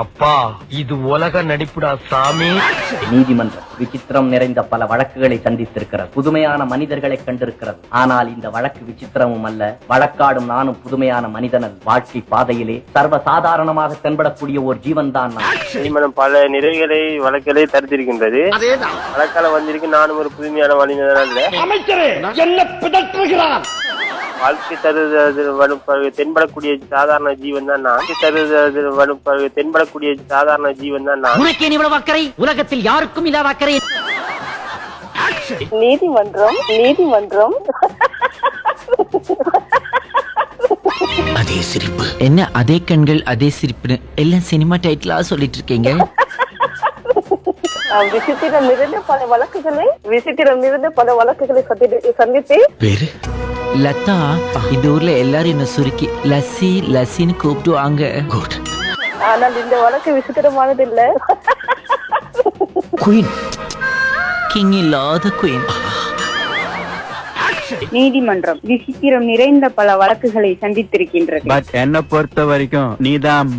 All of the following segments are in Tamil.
அப்பா இது உலக நடிப்புடா சாமி. நீதிமன்றம் விசித்திரம் நிறைந்த பல வழக்குகளை சந்தித்திருக்கிறது. புதுமையான மனிதர்களை கண்டிருக்கிறது. ஆனால் இந்த வழக்கு விசித்திரமும் அல்ல. வழக்காடும் நானும் புதுமையான மனிதனல். வாழ்க்கை பாதையிலே சர்வ சாதாரணமாக தென்படக்கூடிய ஒரு ஜீவன் தான் நான். நீதிமன்றம் பல நிறைவுகளை வழக்குகளை தடுத்திருக்கின்றது. வழக்கால வந்திருக்கு நானும் ஒரு புதுமையான மனிதன் அல்ல. அமைச்சரே என்ன பிதற்றுகிறார்? வாழ்க்கை தருவது தென்படக்கூடிய சாதாரண ஜீவன் தான் நான். தருவது தென்படக்கூடிய சாதாரண ஜீவன் தான் நான். உனக்கே இவ்வளவு அக்கறை? உலகத்தில் யாருக்கும் இல்லாத அக்கறை. நீதிமன்றம் அதே சிரிப்பு என்ன, அதே கண்கள், அதே சிரிப்பு, எல்லாம் சினிமா டைட்டிலா சொல்லிட்டு இருக்கீங்க. விசித்திரம் நிறைந்த பல வழக்குகளை சந்தித்து பேரு லதா. இந்த ஊர்ல எல்லாரும் என்ன சுருக்கி லஸ்ஸி லஸ்ஸின்னு கூப்பிடுவாங்க. குட். ஆனால் இந்த வழக்கு விசித்திரமானது இல்ல. குயின், கிங் இல்லாத குயின். நீதிமன்றம் விசித்திரம் நிறைந்த பல வழக்குகளை சந்தித்திருக்கின்றது. பட் என்ன பொறுத்த வரைக்கும் நீதான்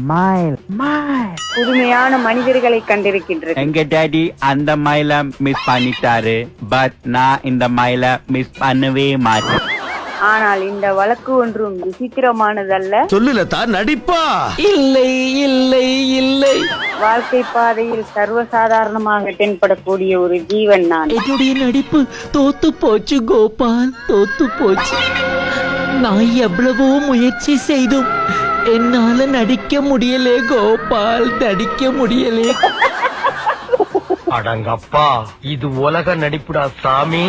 புதுமையான மனிதர்களை கண்டிருக்கின்றது. எங்க டாடி அந்த மைல மிஸ் பண்ணிட்டாரு. பட் நான் இந்த மைல மிஸ் பண்ணவே மாட்டேன். ஆனால் இந்த வழக்கு ஒன்றும் விசித்திரமானதல்ல. சொல்லுலதா நடிப்பா. இல்லை இல்லை இல்லை, வாழ்க்கை பாதையில் சர்வசாதாரணமாக தென்படக்கூடிய ஒரு ஜீவன் நான். என்னுடைய நடிப்பு தோத்து போச்சு கோபால், தோத்து போச்சு. நான் எவ்வளவோ முயற்சி செய்தும் என்னால நடிக்க முடியலே கோபால், நடிக்க முடியலே. அடங்கப்பா இது உலக நடிப்புடா சாமி.